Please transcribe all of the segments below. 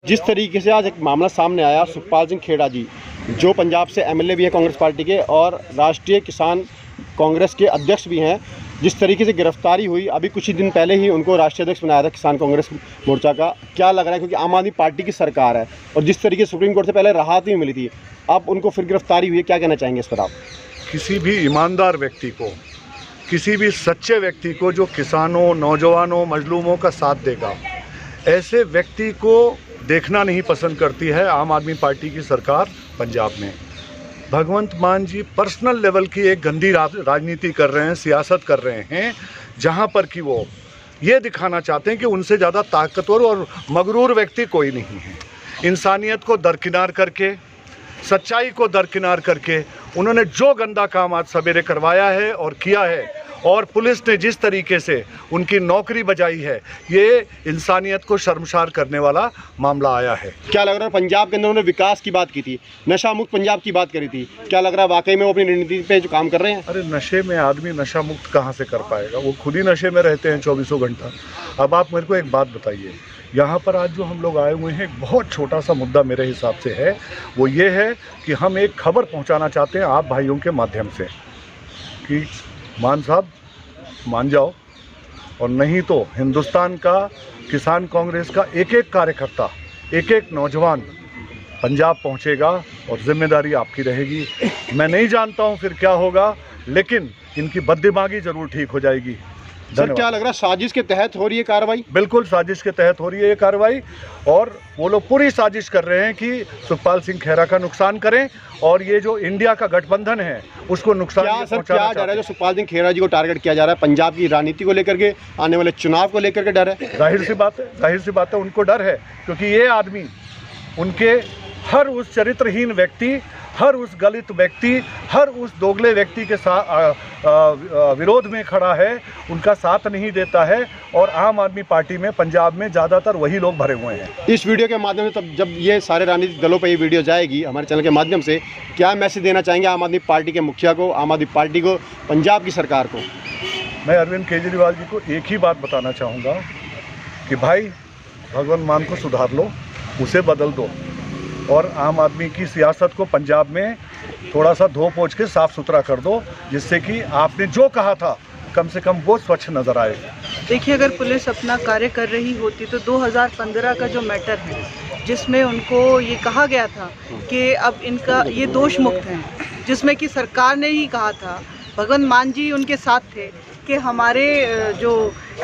जिस तरीके से आज एक मामला सामने आया, सुखपाल सिंह खेड़ा जी जो पंजाब से एमएलए भी हैं कांग्रेस पार्टी के और राष्ट्रीय किसान कांग्रेस के अध्यक्ष भी हैं, जिस तरीके से गिरफ्तारी हुई, अभी कुछ ही दिन पहले ही उनको राष्ट्रीय अध्यक्ष बनाया था किसान कांग्रेस मोर्चा का। क्या लग रहा है, क्योंकि आम आदमी पार्टी की सरकार है और जिस तरीके से सुप्रीम कोर्ट से पहले राहत भी मिली थी, अब उनको फिर गिरफ्तारी हुई है, क्या कहना चाहेंगे इस पर आप? किसी भी ईमानदार व्यक्ति को, किसी भी सच्चे व्यक्ति को जो किसानों, नौजवानों, मजलूमों का साथ देगा, ऐसे व्यक्ति को देखना नहीं पसंद करती है आम आदमी पार्टी की सरकार पंजाब में। भगवंत मान जी पर्सनल लेवल की एक गंदी राजनीति कर रहे हैं, सियासत कर रहे हैं, जहां पर कि वो ये दिखाना चाहते हैं कि उनसे ज़्यादा ताकतवर और मगरूर व्यक्ति कोई नहीं है। इंसानियत को दरकिनार करके, सच्चाई को दरकिनार करके उन्होंने जो गंदा काम आज सवेरे करवाया है और किया है, और पुलिस ने जिस तरीके से उनकी नौकरी बजाई है, ये इंसानियत को शर्मसार करने वाला मामला आया है। क्या लग रहा है, पंजाब के अंदर उन्होंने विकास की बात की थी, नशा मुक्त पंजाब की बात करी थी, क्या लग रहा है वाकई में वो अपनी रणनीति पे जो काम कर रहे हैं? अरे नशे में आदमी नशा मुक्त कहाँ से कर पाएगा, वो खुद ही नशे में रहते हैं 24 घंटा। अब आप मेरे को एक बात बताइए, यहाँ पर आज जो हम लोग आए हुए हैं, एक बहुत छोटा सा मुद्दा मेरे हिसाब से है, वो ये है कि हम एक खबर पहुँचाना चाहते हैं आप भाइयों के माध्यम से कि मान साहब मान जाओ, और नहीं तो हिंदुस्तान का किसान कांग्रेस का एक एक कार्यकर्ता, एक एक नौजवान पंजाब पहुंचेगा और जिम्मेदारी आपकी रहेगी। मैं नहीं जानता हूं फिर क्या होगा, लेकिन इनकी बददिमागी जरूर ठीक हो जाएगी। सर क्या लग रहा है, साजिश के तहत हो रही है कार्रवाई? बिल्कुल साजिश के तहत हो रही है ये कार्रवाई, और वो लोग पूरी साजिश कर रहे हैं कि सुखपाल सिंह खेड़ा का नुकसान करें और ये जो इंडिया का गठबंधन है उसको नुकसान सर क्या डर है जो सुखपाल सिंह खेड़ा जी को टारगेट किया जा रहा है? पंजाब की राजनीति को लेकर के, आने वाले चुनाव को लेकर के डर है? जाहिर सी बात है उनको डर है, क्योंकि ये आदमी उनके हर उस चरित्रहीन व्यक्ति, हर उस गलित व्यक्ति, हर उस दोगले व्यक्ति के साथ विरोध में खड़ा है, उनका साथ नहीं देता है, और आम आदमी पार्टी में पंजाब में ज़्यादातर वही लोग भरे हुए हैं। इस वीडियो के माध्यम से, तब जब ये सारे राजनीतिक दलों पर ये वीडियो जाएगी हमारे चैनल के माध्यम से, क्या मैसेज देना चाहेंगे आम आदमी पार्टी के मुखिया को, आम आदमी पार्टी को, पंजाब की सरकार को? मैं अरविंद केजरीवाल जी को एक ही बात बताना चाहूँगा कि भाई भगवंत मान को सुधार लो, उसे बदल दो, और आम आदमी की सियासत को पंजाब में थोड़ा सा धो पोंछ के साफ़ सुथरा कर दो, जिससे कि आपने जो कहा था कम से कम वो स्वच्छ नज़र आए। देखिए, अगर पुलिस अपना कार्य कर रही होती तो 2015 का जो मैटर है, जिसमें उनको ये कहा गया था कि अब इनका ये दोष मुक्त हैं, जिसमें कि सरकार ने ही कहा था, भगवंत मान जी उनके साथ थे, कि हमारे जो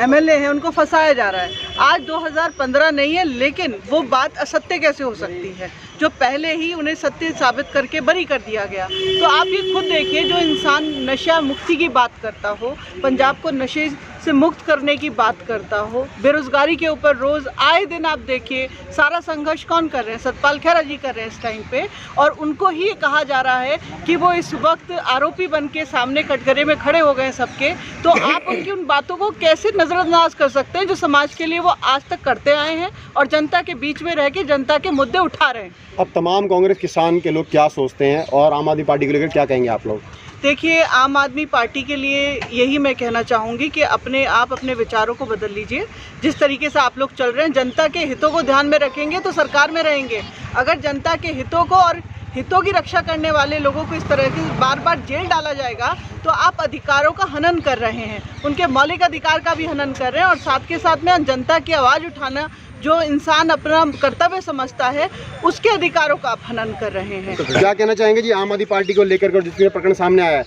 एमएलए हैं उनको फंसाया जा रहा है। आज 2015 नहीं है, लेकिन वो बात असत्य कैसे हो सकती है जो पहले ही उन्हें सत्य साबित करके बरी कर दिया गया। तो आप ये खुद देखिए, जो इंसान नशा मुक्ति की बात करता हो, पंजाब को नशे से मुक्त करने की बात करता हो, बेरोजगारी के ऊपर रोज़ आए दिन आप देखिए सारा संघर्ष कौन कर रहे हैं, सतपाल खेड़ा जी कर रहे हैं इस टाइम पे, और उनको ही कहा जा रहा है कि वो इस वक्त आरोपी बन के सामने कटघरे में खड़े हो गए सबके। तो आप उनकी उन बातों को कैसे नज़रअंदाज कर सकते हैं जो समाज के लिए वो आज तक करते आए हैं और जनता के बीच में रह के जनता के मुद्दे उठा रहे हैं। अब तमाम कांग्रेस किसान के लोग क्या सोचते हैं और आम आदमी पार्टी को लेकर क्या कहेंगे आप लोग? देखिए, आम आदमी पार्टी के लिए यही मैं कहना चाहूँगी कि अपने विचारों को बदल लीजिए। जिस तरीके से आप लोग चल रहे हैं, जनता के हितों को ध्यान में रखेंगे तो सरकार में रहेंगे। अगर जनता के हितों को और हितों की रक्षा करने वाले लोगों को इस तरह की बार बार जेल डाला जाएगा, तो आप अधिकारों का हनन कर रहे हैं, उनके मौलिक अधिकार का भी हनन कर रहे हैं, और साथ के साथ में जनता की आवाज़ उठाना जो इंसान अपना कर्तव्य समझता है, उसके अधिकारों का आप हनन कर रहे हैं। तो क्या कहना चाहेंगे जी आम आदमी पार्टी को लेकर जितने प्रकरण सामने आया है?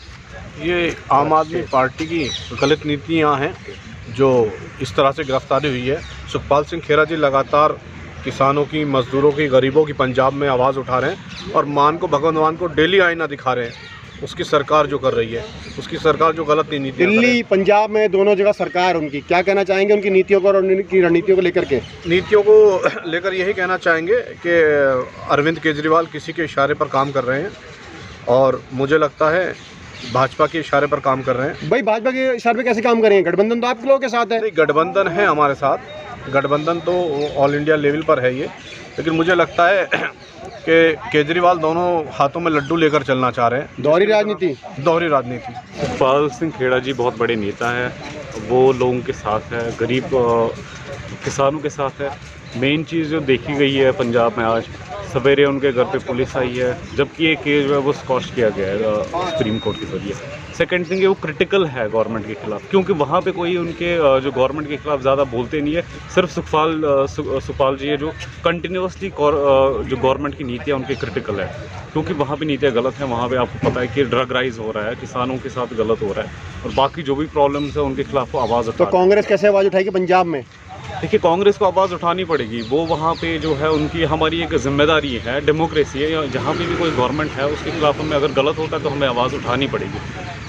ये आम आदमी पार्टी की गलत नीतियाँ हैं जो इस तरह से गिरफ्तारी हुई है। सुखपाल सिंह खेड़ा जी लगातार किसानों की, मजदूरों की, गरीबों की पंजाब में आवाज़ उठा रहे हैं, और मान को, भगवंत मान को डेली आईना दिखा रहे हैं उसकी सरकार जो कर रही है, उसकी सरकार जो गलत नीति, दिल्ली पंजाब में दोनों जगह सरकार उनकी, क्या कहना चाहेंगे उनकी नीतियों को और उनकी रणनीतियों को लेकर के? नीतियों को लेकर यही कहना चाहेंगे कि अरविंद केजरीवाल किसी के इशारे पर काम कर रहे हैं, और मुझे लगता है भाजपा के इशारे पर काम कर रहे हैं। भाई भाजपा के इशारे पर कैसे काम करेंगे? गठबंधन तो आप लोगों के साथ है। नहीं, गठबंधन है हमारे साथ, गठबंधन तो ऑल इंडिया लेवल पर है ये, लेकिन मुझे लगता है कि केजरीवाल दोनों हाथों में लड्डू लेकर चलना चाह रहे हैं। दोहरी राजनीति। सुखपाल सिंह खेड़ा जी बहुत बड़े नेता हैं, वो लोगों के साथ है, गरीब किसानों के साथ है, मेन चीज़ जो देखी गई है पंजाब में आज सवेरे उनके घर पे पुलिस आई है, जबकि एक केस जो है वो स्कॉश किया गया है सुप्रीम कोर्ट के जरिए। सेकंड थिंग है वो क्रिटिकल है गवर्नमेंट के खिलाफ, क्योंकि वहाँ पे कोई उनके जो गवर्नमेंट के खिलाफ ज़्यादा बोलते नहीं है। सिर्फ सुखपाल जी है जो कंटिन्यूसली जो गवर्नमेंट की नीतियाँ उनकी क्रिटिकल है, क्योंकि वहाँ पे नीतियाँ गलत हैं। वहाँ पे आपको पता है कि ड्रग राइज हो रहा है, किसानों के साथ गलत हो रहा है, और बाकी जो भी प्रॉब्लम्स है उनके खिलाफ वो आवाज़ उठा। तो कांग्रेस कैसे आवाज़ उठाएगी पंजाब में? देखिए, कांग्रेस को आवाज़ उठानी पड़ेगी। वो वहाँ पे जो है उनकी हमारी एक जिम्मेदारी है, डेमोक्रेसी है, या जहाँ पे भी कोई गवर्नमेंट है उसके खिलाफ हमें अगर गलत होता है तो हमें आवाज़ उठानी पड़ेगी।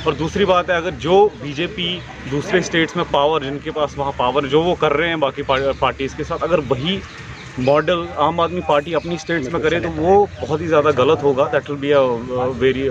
और दूसरी बात है, अगर जो बीजेपी दूसरे स्टेट्स में पावर, जिनके पास वहाँ पावर जो वो कर रहे हैं बाकी पार्टीज़ के साथ, अगर वही मॉडल आम आदमी पार्टी अपनी स्टेट्स में करे तो वो बहुत ही ज़्यादा गलत होगा। That will be a very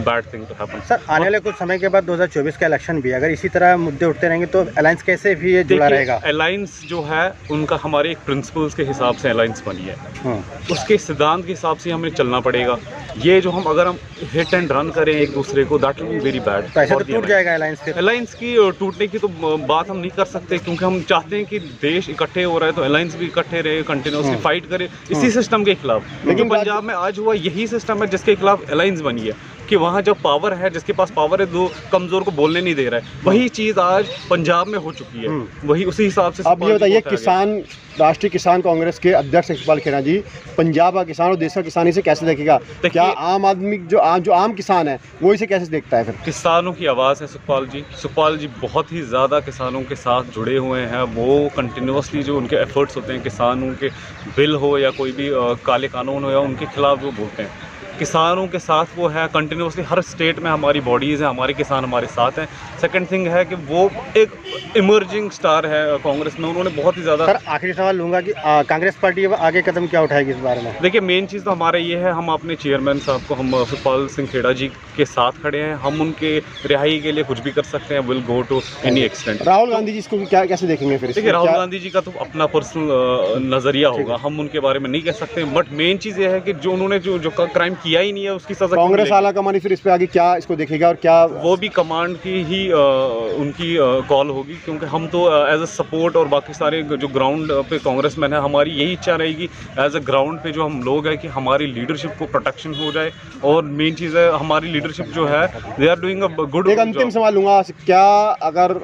bad thing to happen. Sir, आने वाले कुछ समय के बाद 2024 का इलेक्शन भी है, अगर इसी तरह मुद्दे उठते रहेंगे तो अलायंस कैसे भी ये जुड़ा रहेगा? अलायंस जो है उनका हमारे एक प्रिंसिपल्स के हिसाब से अलायंस बनी है, उसके सिद्धांत के हिसाब से हमें चलना पड़ेगा। ये जो अगर हम हिट एंड रन करें एक दूसरे को, that will be very bad. तो ऐसे तो टूट जाएगा अलायंस फिर। अलायंस की टूटने की तो बात हम नहीं कर सकते, क्योंकि हम चाहते हैं कि देश इकट्ठे हो रहा है तो अलायंस भी इकट्ठे रहे, कंटिन्यूसली फाइट करे इसी सिस्टम के खिलाफ। लेकिन पंजाब में आज हुआ यही सिस्टम है जिसके खिलाफ अलायंस बनी है, कि वहाँ जब पावर है, जिसके पास पावर है, दो कमज़ोर को बोलने नहीं दे रहा है। वही चीज़ आज पंजाब में हो चुकी है, वही उसी हिसाब से। अब ये बताइए, किसान राष्ट्रीय किसान कांग्रेस के अध्यक्ष सुखपाल खेड़ा जी पंजाब का किसान और देश का किसान इसे कैसे देखेगा? क्या आम आदमी जो आम किसान है वो इसे कैसे देखता है? फिर किसानों की आवाज़ है सुखपाल जी बहुत ही ज़्यादा किसानों के साथ जुड़े हुए हैं। वो कंटिन्यूसली जो उनके एफर्ट्स होते हैं, किसानों के बिल हो या कोई भी काले कानून हो या उनके खिलाफ वो बोलते हैं, किसानों के साथ वो है कंटिन्यूसली। हर स्टेट में हमारी बॉडीज़ हैं, हमारे किसान हमारे साथ हैं। सेकंड थिंग है कि वो एक इमर्जिंग स्टार है कांग्रेस में, उन्होंने बहुत ही ज़्यादा। सर, आखिरी सवाल लूँगा कि कांग्रेस पार्टी आगे कदम क्या उठाएगी इस बारे में? देखिए, मेन चीज़ तो हमारा ये है, हम अपने चेयरमैन साहब को, हम सुखपाल सिंह खेड़ा जी के साथ खड़े हैं। हम उनके रिहाई के लिए कुछ भी कर सकते हैं, will go to any extent. Rahul Gandhi ji इसको क्या कैसे देखेंगे फिर? देखिए, राहुल गांधी जी का तो अपना पर्सनल नज़रिया होगा, हम उनके बारे में नहीं कह सकते। बट मेन चीज़ ये है कि जो उन्होंने जो क्राइम किया ही नहीं है उसकी सज़ा कांग्रेस आला कमान फिर इस पे आगे क्या इसको देखेगा और क्या? वो भी कमांड की ही उनकी कॉल होगी, क्योंकि हम तो एज अ सपोर्ट और बाकी सारे जो ग्राउंड पे कांग्रेसमैन है, हमारी यही इच्छा रहेगी एज अ ग्राउंड पे जो हम लोग हैं कि हमारी लीडरशिप को प्रोटेक्शन हो जाए। और मेन चीज़ है हमारी लीडरशिप जो है, they are doing a good. एक अंतिम सवाल लूँगा, क्या अगर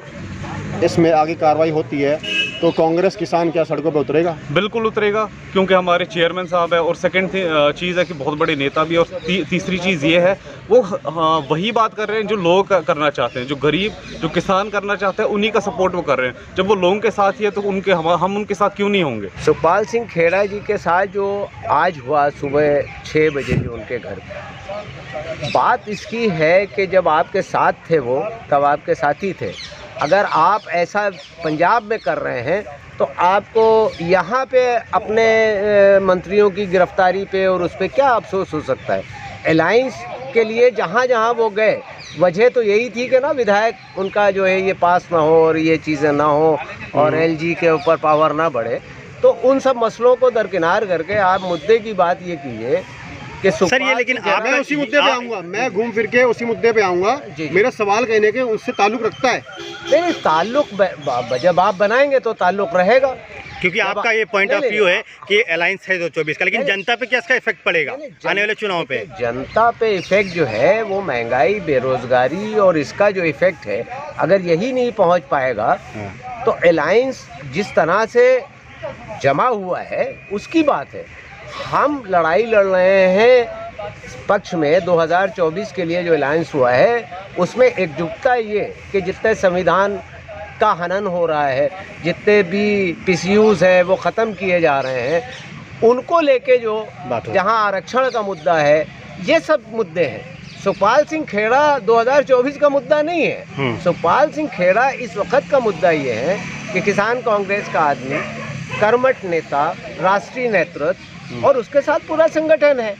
इसमें आगे कार्रवाई होती है तो कांग्रेस किसान क्या सड़कों पर उतरेगा? बिल्कुल उतरेगा, क्योंकि हमारे चेयरमैन साहब है। और सेकंड चीज़ है कि बहुत बड़े नेता भी। और तीसरी चीज़ ये है, वो वही बात कर रहे हैं जो लोग करना चाहते हैं, जो गरीब जो किसान करना चाहते हैं उन्हीं का सपोर्ट वो कर रहे हैं। जब वो लोगों के साथ ही है तो हम उनके साथ क्यों नहीं होंगे? सुखपाल सिंह खेड़ा जी के साथ जो आज हुआ सुबह 6 बजे जो उनके घर, बात इसकी है कि जब आपके साथ थे वो, तब आपके साथी थे। अगर आप ऐसा पंजाब में कर रहे हैं तो आपको यहाँ पे अपने मंत्रियों की गिरफ्तारी पे और उस पर क्या अफसोस हो सकता है? अलायंस के लिए जहाँ जहाँ वो गए, वजह तो यही थी कि ना विधायक उनका जो है ये पास ना हो और ये चीज़ें ना हो और एलजी के ऊपर पावर ना बढ़े। तो उन सब मसलों को दरकिनार करके आप मुद्दे की बात ये कीजिए कि सर, ये लेकिन मैं उसी मुद्दे पे आऊँगा, मैं घूम फिर के उसी मुद्दे पे आऊँगा। मेरा सवाल कहने के उससे ताल्लुक़ रखता है। नहीं, ताल्लुक़ जब आप बनाएंगे तो ताल्लुक़ रहेगा, क्योंकि आपका ये पॉइंट ऑफ व्यू है कि अलायंस है 2024 का, लेकिन जनता पे क्या इसका इफेक्ट पड़ेगा आने वाले चुनाव पे? जनता पे इफेक्ट जो है वो महंगाई, बेरोजगारी और इसका जो इफेक्ट है, अगर यही नहीं पहुंच पाएगा तो अलायंस जिस तरह से जमा हुआ है उसकी बात है। हम लड़ाई लड़ रहे हैं पक्ष में 2024 के लिए जो अलायंस हुआ है उसमें एकजुटता ये कि जितने संविधान का हनन हो रहा है, जितने भी पीसीयूज़ हैं वो ख़त्म किए जा रहे हैं, उनको लेके जो जहां आरक्षण का मुद्दा है, ये सब मुद्दे हैं। सुखपाल सिंह खेड़ा 2024 का मुद्दा नहीं है। सुखपाल सिंह खेड़ा इस वक्त का मुद्दा ये है कि किसान कांग्रेस का आदमी, कर्मठ नेता, राष्ट्रीय नेतृत्व और उसके साथ पूरा संगठन है।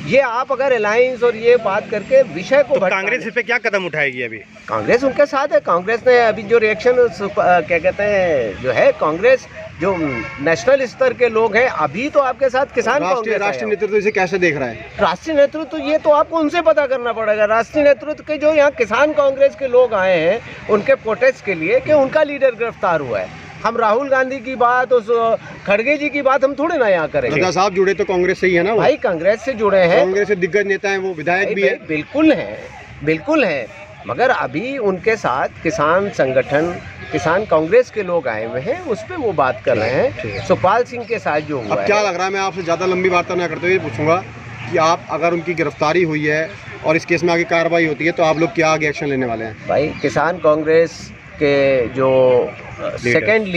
ये आप अगर अलायंस और ये बात करके विषय को, तो कांग्रेस इस पे क्या कदम उठाएगी? अभी कांग्रेस उनके साथ है। कांग्रेस ने अभी जो रिएक्शन क्या कहते हैं जो है, कांग्रेस जो नेशनल स्तर के लोग हैं, अभी तो आपके साथ किसान कांग्रेस। राष्ट्रीय नेतृत्व इसे कैसे देख रहा है? राष्ट्रीय नेतृत्व ये तो आपको उनसे पता करना पड़ेगा। राष्ट्रीय नेतृत्व के जो यहाँ किसान कांग्रेस के लोग आए हैं उनके प्रोटेस्ट के लिए कि उनका लीडर गिरफ्तार हुआ है, हम राहुल गांधी की बात, उस खड़गे जी की बात हम थोड़े ना यहाँ करेंगे। नड्डा साहब जुड़े तो कांग्रेस से ही है ना वो? भाई कांग्रेस से जुड़े हैं, कांग्रेस से दिग्गज नेता हैं, वो विधायक भी है। बिल्कुल है, बिल्कुल है, मगर अभी उनके साथ किसान संगठन, किसान कांग्रेस के लोग आए हुए हैं, उस पर वो बात कर रहे हैं। सुखपाल सिंह के साथ जो हुआ अब क्या लग रहा है, मैं आपसे ज़्यादा लंबी वार्ता न करते हुए पूछूंगा कि आप अगर उनकी गिरफ्तारी हुई है और इस केस में आगे कार्रवाई होती है तो आप लोग क्या आगे एक्शन लेने वाले हैं? भाई किसान कांग्रेस के जो सेकंड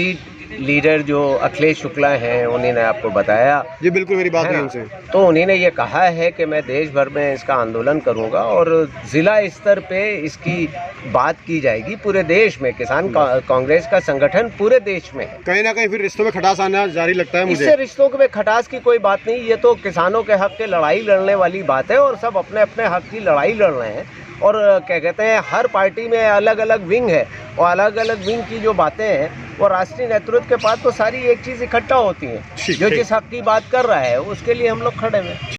लीडर जो अखिलेश शुक्ला हैं, उन्होंने आपको बताया जी, बिल्कुल मेरी बात है हुई ना? उनसे। तो उन्होंने ये कहा है कि मैं देश भर में इसका आंदोलन करूंगा और जिला स्तर पे इसकी बात की जाएगी। पूरे देश में किसान कांग्रेस का संगठन पूरे देश में है। कहीं ना कहीं फिर रिश्तों में खटास आना जारी लगता है मुझे। इससे रिश्तों में खटास की कोई बात नहीं, ये तो किसानों के हक के लड़ाई लड़ने वाली बात है और सब अपने अपने हक की लड़ाई लड़ रहे हैं। और क्या कहते हैं, हर पार्टी में अलग अलग विंग है और अलग अलग विंग की जो बातें हैं वो राष्ट्रीय नेतृत्व के पास तो सारी एक चीज़ इकट्ठा होती है। जो जिस हक की बात कर रहा है उसके लिए हम लोग खड़े हैं।